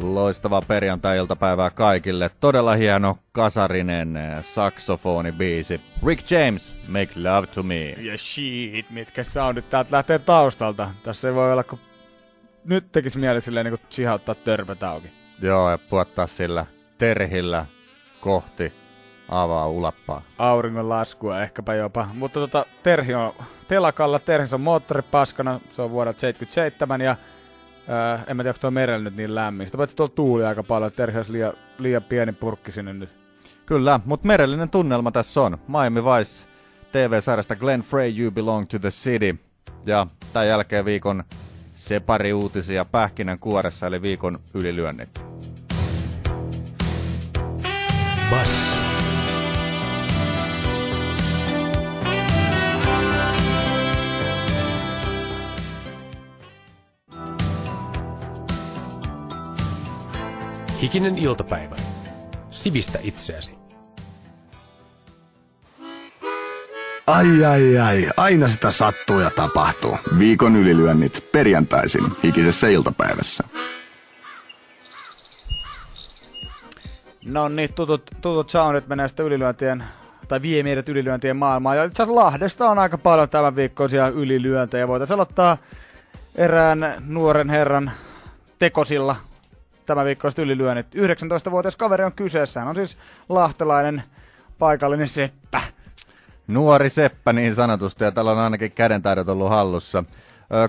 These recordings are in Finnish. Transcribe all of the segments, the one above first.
Loistavaa perjantai-iltapäivää kaikille. Todella hieno kasarinen saksofonibiisi. Rick James, Make Love to Me. Ja shit, mitkä soundit täältä lähtee taustalta. Tässä ei voi olla, kun nyt tekisi mieli silleen niin kuin chihauttaa törpöt auki. Joo, ja puottaa sillä terhillä kohti avaa ulappaa. Auringon laskua ehkäpä jopa. Mutta Terhi on telakalla, Terhi on moottoripaskana, se on vuodelta 77 ja en mä tiedä, onko tuo merellä nyt niin lämmin. Sitä paitsi tuolla tuuli aika paljon, että Terhi olisi liian pieni purkki sinne nyt. Kyllä, mutta merellinen tunnelma tässä on. Miami Vice TV-sarjasta Glenn Frey, You Belong to the City. Ja tämän jälkeen viikon separi-uutisia pähkinänkuoressa, eli viikon ylilyönnit. Basso. Hikinen iltapäivä. Sivistä itseäsi. Ai, aina sitä sattuu ja tapahtuu. Viikon ylilyönnit perjantaisin hikisessä iltapäivässä. No niin, tutut soundit menee sitten ylilyöntien, tai vie meidät ylilyöntien maailmaan. Ja itse asiassa Lahdesta on aika paljon tämän viikkoisia ylilyöntejä. Voitaisiin aloittaa erään nuoren herran tekosilla tämän viikkoiset ylilyönnit. 19-vuotias kaveri on kyseessä. Hän on siis lahtelainen paikallinen seppä. Nuori seppä niin sanotusti, ja tällä on ainakin kädentaidot ollut hallussa.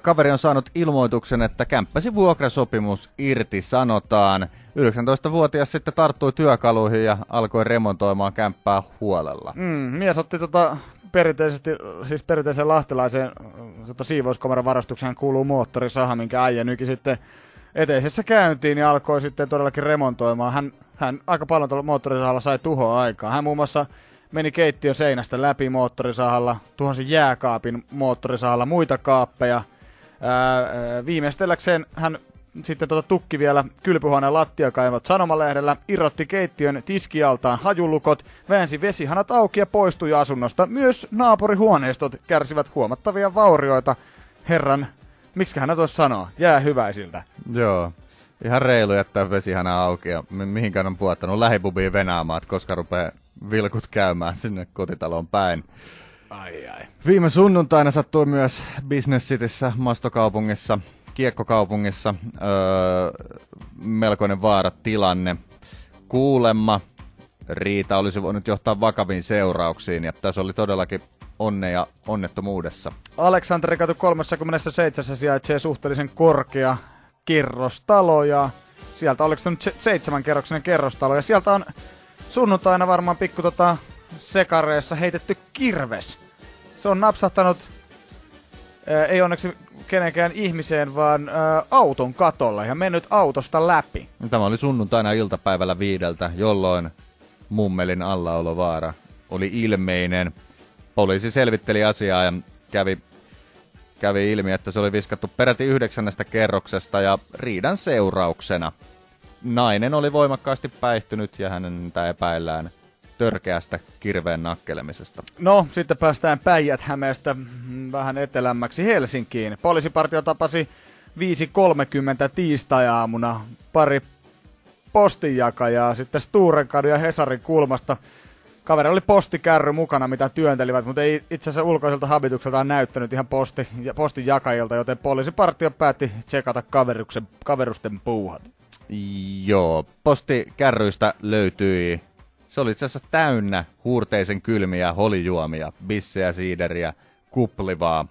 Kaveri on saanut ilmoituksen, että kämppäsi vuokrasopimus irti sanotaan. 19-vuotias sitten tarttui työkaluihin ja alkoi remontoimaan kämppää huolella. Mies otti perinteiseen lahtelaiseen siivouskomaran varastukseen kuuluu moottorisaha, minkä äijä nyki sitten eteisessä käyntiin ja alkoi sitten todellakin remontoimaan. Hän aika paljon tuolla moottorisahalla sai tuhoa aikaa. Hän muun muassa meni keittiön seinästä läpi moottorisahalla, tuhosi jääkaapin moottorisahalla, muita kaappeja. Viimeistelläkseen hän sitten tukki vielä kylpyhuoneen lattiakaivot sanomalehdellä, irrotti keittiön tiskialtaan hajulukot, väänsi vesihanat auki ja poistui asunnosta. Myös naapurihuoneistot kärsivät huomattavia vaurioita. Herran, miksi hän tuossa sanoo, jää hyväisiltä. Joo, ihan reilu jättää vesihana auki ja mihinkään on puottanut lähipubiin venaamaan, että koska rupeaa vilkut käymään sinne kotitaloon päin. Ai. Viime sunnuntaina sattui myös Business Cityssä, mastokaupungissa, kiekkokaupungissa, melkoinen vaaratilanne. Kuulemma riita olisi voinut johtaa vakaviin seurauksiin, ja tässä oli todellakin onnea onnettomuudessa. Aleksanterikatu 37 sijaitsee suhteellisen korkea kerrostalo, ja sieltä oliko se nyt 7-kerroksinen kerrostalo, ja sieltä on sunnuntaina varmaan pikku sekareessa heitetty kirves. Se on napsahtanut, ei onneksi kenenkään ihmiseen, vaan auton katolle ja mennyt autosta läpi. Tämä oli sunnuntaina iltapäivällä 5, jolloin mummelin allaolovaara oli ilmeinen. Poliisi selvitteli asiaa ja kävi ilmi, että se oli viskattu peräti 9. kerroksesta ja riidan seurauksena nainen oli voimakkaasti päihtynyt ja häntä epäillään törkeästä kirveen nakkelemisesta. No, sitten päästään Päijät-Hämeestä vähän etelämmäksi Helsinkiin. Poliisipartio tapasi 5.30 tiistai-aamuna pari postinjakajaa sitten Sturenkadun ja Hesarin kulmasta. Kaveri oli postikärry mukana, mitä työntelivät, mutta ei itse asiassa ulkoiselta habitukseltaan näyttänyt ihan postinjakajilta, joten poliisipartio päätti tsekata kaverusten puuhat. Joo, postikärryistä löytyi. Se oli itse asiassa täynnä huurteisen kylmiä holijuomia, bissejä, siideriä, kuplivaa.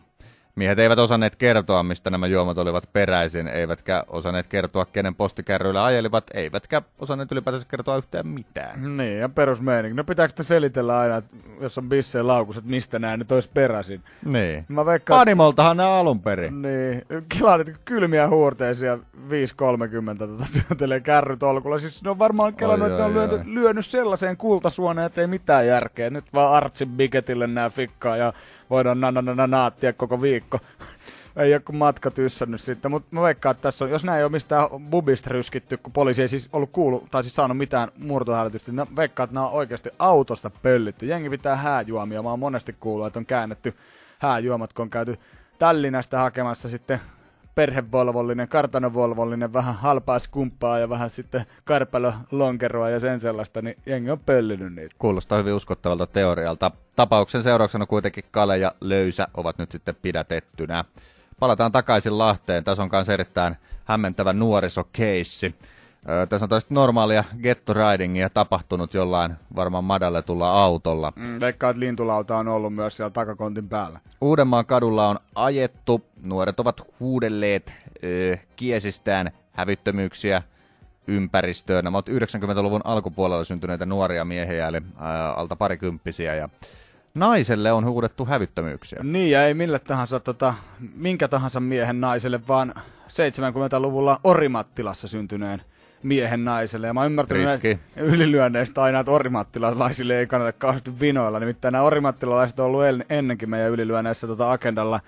Miehet eivät osanneet kertoa, mistä nämä juomat olivat peräisin, eivätkä osanneet kertoa, kenen postikärryillä ajelivat, eivätkä osanneet ylipäätänsä kertoa yhtään mitään. Niin, ja perusmeininki. No pitääkö sitä selitellä aina, jos on bisseen laukus, että mistä nämä nyt olisi peräisin? Niin. Panimoltahan nämä alun perin. Niin. Kilaanit kylmiä huurteisia 5.30 työntelee kärrytolkulla. Siis ne on varmaan kelannut, että ne on lyönyt sellaiseen kultasuoneen, että ei mitään järkeä. Nyt vaan Artsin Biketille nämä fikkaa ja voidaan naattia koko viikko. Ei ole kuin matka tyssännyt sitten, mutta mä veikkaan, että tässä on, jos näin ei ole mistään bubista ryskitty, kun poliisi ei siis ollut kuullut, tai siis saanut mitään murtohälytystä, niin veikkaan, että nämä on oikeasti autosta pöllitty. Jengi pitää hääjuomia, mä oon monesti kuullut, että on käännetty hääjuomat, kun on käyty Tallinnasta hakemassa sitten perhevolvollinen, kartanovolvollinen, vähän halpaa skumppaa ja vähän sitten karpalolonkeroa ja sen sellaista, niin jengi on pöllinyt niitä. Kuulostaa hyvin uskottavalta teorialta. Tapauksen seurauksena kuitenkin Kale ja Löysä ovat nyt sitten pidätettynä. Palataan takaisin Lahteen. Tässä on kanssa erittäin hämmentävä nuorisokeissi. Tässä on toista normaalia ghetto-ridingia tapahtunut jollain varmaan madalletulla autolla. Veikkaa, että lintulauta on ollut myös siellä takakontin päällä. Uudenmaan kadulla on ajettu. Nuoret ovat huudelleet kiesistään hävyttömyyksiä ympäristöön. Nämä ovat 90-luvun alkupuolella syntyneitä nuoria miehiä, eli alta parikymppisiä. Ja naiselle on huudettu hävyttömyyksiä. Niin, ja ei mille tahansa, minkä tahansa miehen naiselle, vaan 70-luvulla Orimattilassa syntyneen miehen naiselle. Ja mä oon ymmärtänyt ylilyönneistä aina, että orimattilalaisille ei kannata kauheasti vinoilla. Nimittäin nämä orimattilalaiset on ollut ennenkin meidän ylilyönneissä agendalla.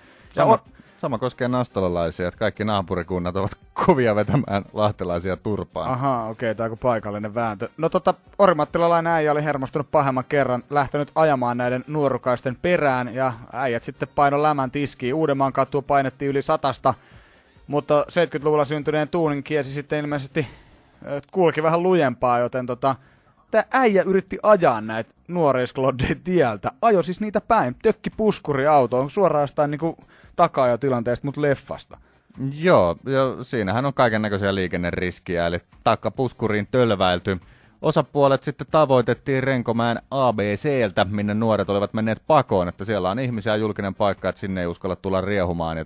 Sama koskee nastolalaisia, että kaikki naapurikunnat ovat kovia vetämään lahtelaisia turpaan. Ahaa, okei, tää on paikallinen vääntö. No orimattilalainen äijä oli hermostunut pahemman kerran, lähtenyt ajamaan näiden nuorukaisten perään, ja äijät sitten paino lämän tiskiin. Uudenmaan katua painettiin yli 100, mutta 70-luvulla syntyneen tuunin kiesi sitten ilmeisesti kulki vähän lujempaa, joten tää äijä yritti ajaa näitä nuoriskloddeja tieltä. Ajo siis niitä päin, tökki puskuri autoon, suoraan jostain niinku takaajotilanteesta, mutta leffasta. Joo, ja siinähän on kaiken näköisiä liikenneriskiä, eli takapuskuriin tölväilty. Osapuolet sitten tavoitettiin Renkomäen ABCltä, minne nuoret olivat menneet pakoon, että siellä on ihmisiä ja julkinen paikka, että sinne ei uskalla tulla riehumaan, ja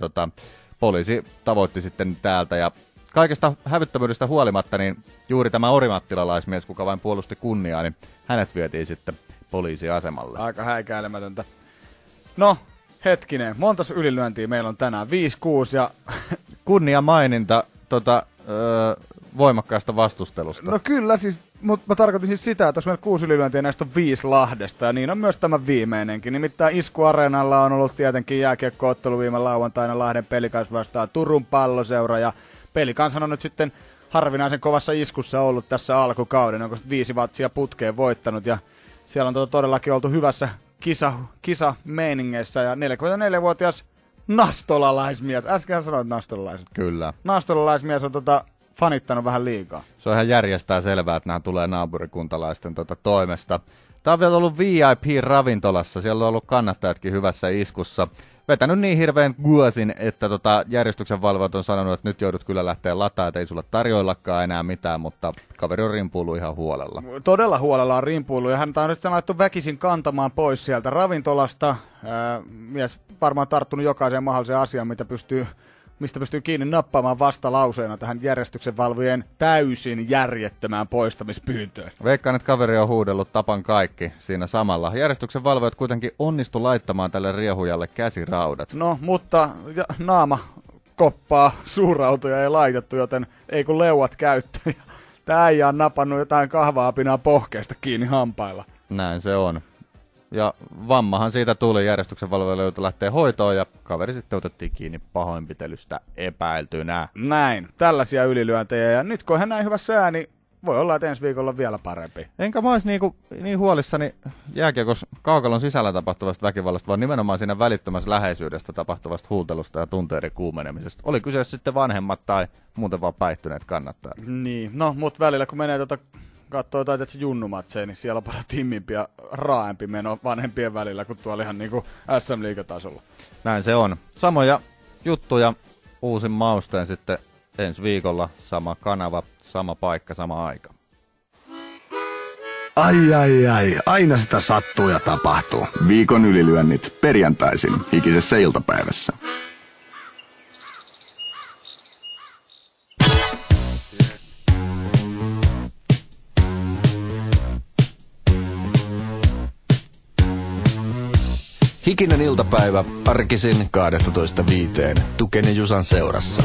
poliisi tavoitti sitten täältä, ja kaikesta hävyttömyydestä huolimatta, niin juuri tämä orimattilalaismies, kuka vain puolusti kunniaa, niin hänet vietiin sitten poliisiasemalle. Aika häikäilemätöntä. No, hetkinen, montas ylilyöntiä meillä on tänään? 5-6 ja... Kunnia maininta voimakkaasta vastustelusta. No kyllä siis, mutta mä tarkoitin siis sitä, että jos meillä 6 ylilyöntiä, näistä on 5 Lahdesta, ja niin on myös tämä viimeinenkin. Nimittäin Isku-areenalla on ollut tietenkin jääkiekkoottelu viime lauantaina Lahden Pelikans vastaan Turun Palloseura, ja Pelikanshan on nyt sitten harvinaisen kovassa iskussa ollut tässä alkukauden, onko 5 vatsia putkeen voittanut, ja siellä on todellakin oltu hyvässä kisa-meiningeissä, ja 44-vuotias nastolalaismies, äsken sanoit nastolalaiset. Kyllä. Nastolalaismies on fanittanut vähän liikaa. Se on ihan järjestää selvää, että nämä tulee naapurikuntalaisten toimesta. Tämä on vielä ollut VIP-ravintolassa, siellä on ollut kannattajatkin hyvässä iskussa. Vetänyt niin hirveän guosin, että järjestyksenvalvojat on sanonut, että nyt joudut kyllä lähteä lataan, että ei sulla tarjoillakaan enää mitään, mutta kaveri on rimpuillut ihan huolella. Todella huolella on rimpuillut, ja hän on nyt laittu väkisin kantamaan pois sieltä ravintolasta. Mies varmaan tarttunut jokaiseen mahdolliseen asiaan, mistä pystyy kiinni nappaamaan vastalauseena tähän järjestyksenvalvojien täysin järjettömään poistamispyyntöön. Veikkaan, että kaveri on huudellut tapan kaikki siinä samalla. Järjestyksenvalvojat kuitenkin onnistu laittamaan tälle riehujalle käsiraudat. No, mutta naama koppaa suurautoja ei laitettu, joten ei kun leuat käyttö. Tää äijä on napannut jotain kahvaapinaa pohkeesta kiinni hampailla. Näin se on. Ja vammahan siitä tuli, järjestyksenvalvojalle joutui lähteä hoitoon, ja kaveri sitten otettiin kiinni pahoinpitelystä epäiltynä. Näin, tällaisia ylilyöntejä, ja nyt kun on näin hyvä sää, niin voi olla, että ensi viikolla vielä parempi. Enkä mä olisi niin huolissani jääkiekos kaukalon sisällä tapahtuvasta väkivallasta, vaan nimenomaan siinä välittömässä läheisyydestä tapahtuvasta huutelusta ja tunteiden kuumenemisesta. Oli kyseessä sitten vanhemmat tai muuten vaan päihtyneet kannattajat. Niin, no mut välillä kun menee katsoo jotain junnumatseja, niin siellä on paljon timmimpi ja raaempi meno vanhempien välillä kuin tuolla ihan niinku SM-liigatasolla. Näin se on. Samoja juttuja uusin mausteen sitten ensi viikolla. Sama kanava, sama paikka, sama aika. Ai, aina sitä sattuu ja tapahtuu. Viikon ylilyönnit perjantaisin hikisessä iltapäivässä. Hikinen iltapäivä arkisin 12.5 Tuken ja Jusan seurassa.